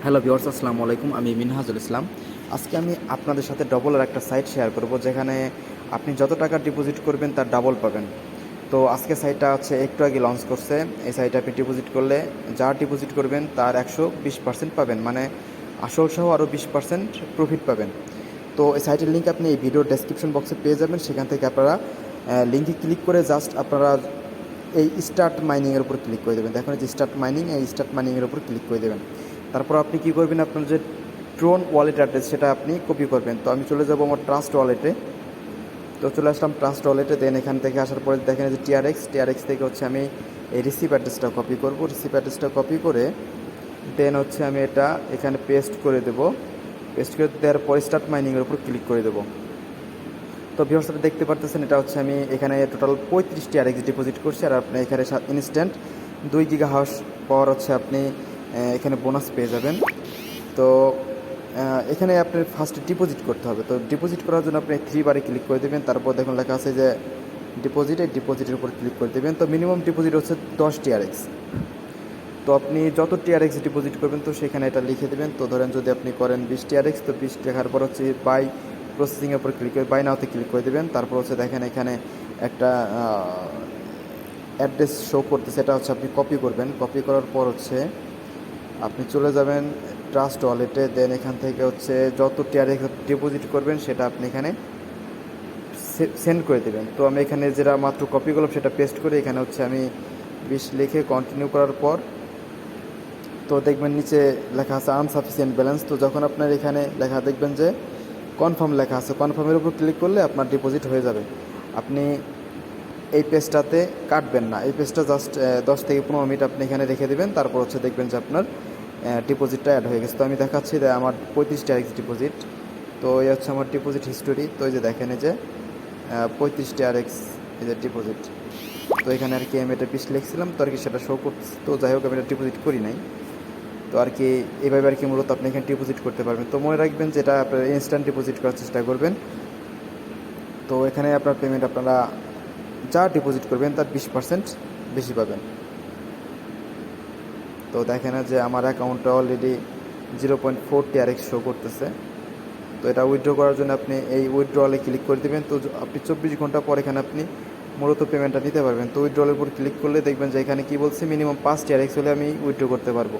Hello viewers, আসসালামু আলাইকুম। আমি মিনহাজুল ইসলাম। আজকে আমি আপনাদের সাথে ডবলের একটা সাইট শেয়ার করব, যেখানে আপনি যত টাকা ডিপোজিট করবেন তার ডাবল পাবেন। তো আজকে সাইটটা হচ্ছে একটু আগে লঞ্চ করছে। এই সাইটে আপনি ডিপোজিট করলে যা ডিপোজিট করবেন তার 120% পাবেন, মানে আসল সহ আরও 20% প্রফিট পাবেন। তো এই সাইটের লিঙ্ক আপনি এই ভিডিওর ডেসক্রিপশন বক্সে পেয়ে যাবেন। সেখান থেকে আপনারা লিঙ্কে ক্লিক করে জাস্ট আপনারা এই স্টার্ট মাইনিংয়ের উপর ক্লিক করে দেবেন। দেখুন যে স্টার্ট মাইনিং, এই স্টার্ট মাইনিংয়ের উপর ক্লিক করে দেবেন। তারপর আপনি কী করবেন, আপনার যে ট্রোন ওয়ালেট অ্যাড্রেস সেটা আপনি কপি করবেন। তো আমি চলে যাব আমার ট্রাস্ট ওয়ালেটে। তো চলে আসলাম ট্রাস্ট ওয়ালেটে। দেন এখান থেকে আসার পরে দেখেন যে টিআরএক্স থেকে হচ্ছে আমি এই রিসিভ অ্যাড্রেসটা কপি করব। রিসিভ অ্যাড্রেসটা কপি করে দেন হচ্ছে আমি এটা এখানে পেস্ট করে দেবো। পেস্ট করে দেওয়ার পর স্টার্ট মাইনিংয়ের উপর ক্লিক করে দেবো। তো ভিউয়ার্স, আপনি দেখতে পারতেছেন এটা হচ্ছে আমি এখানে টোটাল 35 টিআরএক্স ডিপোজিট করছি। আর আপনি এখানে ইনস্ট্যান্ট 2 গিগা হাউস পর হচ্ছে আপনি এখানে বোনাস পেয়ে যাবেন। তো এখানে আপনি ফার্স্টে ডিপোজিট করতে হবে। তো ডিপোজিট করার জন্য আপনি 3 বারে ক্লিক করে দেবেন। তারপর দেখুন লেখা আছে যে ডিপোজিটের উপর ক্লিক করে দেবেন। তো মিনিমাম ডিপোজিট হচ্ছে 10 টিআরএক্স। তো আপনি যত টিআরএক্স ডিপোজিট করবেন তো সেখানে এটা লিখে দেবেন। তো ধরেন যদি আপনি করেন 20 টিআরএক্স, তো 20 লেখার পর হচ্ছে বাই প্রসেসিংয়ের উপর ক্লিক করে বাই নাওতে ক্লিক করে দেবেন। তারপর হচ্ছে দেখেন এখানে একটা অ্যাড্রেস শো করতে, সেটা হচ্ছে আপনি কপি করবেন। কপি করার পর হচ্ছে আপনি চলে যাবেন ট্রাস্ট ওয়ালেটে। দেন এখান থেকে হচ্ছে যত টিআরএক্স ডিপোজিট করবেন সেটা আপনি এখানে সেন্ড করে দেবেন। তো আমি এখানে যেটা মাত্র কপি করলাম সেটা পেস্ট করে এখানে হচ্ছে আমি 20 লিখে কন্টিনিউ করার পর তো দেখবেন নিচে লেখা আছে আনসাফিসিয়েন্ট ব্যালেন্স। তো যখন আপনার এখানে লেখা দেখবেন যে কনফার্ম লেখা আছে, কনফার্মের উপর ক্লিক করলে আপনার ডিপোজিট হয়ে যাবে। আপনি এই পেজটাতে কাটবেন না, এই পেজটা জাস্ট 10 থেকে 15 মিনিট আপনি এখানে রেখে দেবেন। তারপর হচ্ছে দেখবেন যে আপনার ডিপোজিটটা অ্যাড হয়ে গেছে। তো আমি দেখাচ্ছি যে আমার 35 টিআরএক্স ডিপোজিট। তো এই হচ্ছে আমার ডিপোজিট হিস্টোরি। তো এই যে দেখেন এই যে 35 টিআরএক্স এই যে ডিপোজিট। তো এখানে আর কি আমি এটা 20 লিখছিলাম, তো আর কি সেটা শো করছে। তো যাই হোক, আমি এটা ডিপোজিট করি নাই। তো আর কি এভাবে আর কি মূলত আপনি এখানে ডিপোজিট করতে পারবেন। তো মনে রাখবেন যে এটা আপনার ইনস্ট্যান্ট ডিপোজিট করার চেষ্টা করবেন। তো এখানে আপনার পেমেন্ট আপনারা যা ডিপোজিট করবেন তার 20% বেশি পাবেন। তো দেখেন যে আমার অ্যাকাউন্টে অলরেডি 0.4 টিআরএক্স শো করতেছে। তো এটা উইথড্র করার জন্য আপনি এই উইথড্রলে ক্লিক করে দেবেন। তো আপনি 24 ঘন্টা পর এখানে আপনি মূলত পেমেন্টটা নিতে পারবেন। তো উইথড্রলের উপর ক্লিক করলে দেখবেন যে এখানে কী বলছে, মিনিমাম 5 টিআরএক্স হলে আমি উইথড্র করতে পারবো।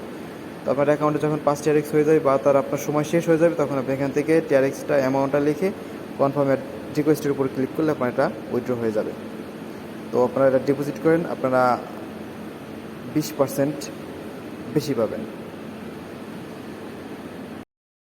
তো আপনার অ্যাকাউন্টে যখন 5 টিআরএক্স হয়ে যাবে বা তার আপনার সময় শেষ হয়ে যাবে, তখন আপনি এখান থেকে টিআরএক্সটা অ্যামাউন্টটা লিখে কনফার্মের রিকোয়েস্টের উপর ক্লিক করলে আপনার এটা উইথড্র হয়ে যাবে। তো আপনারা এটা ডিপোজিট করেন, আপনারা 20% বেশি পাবেন।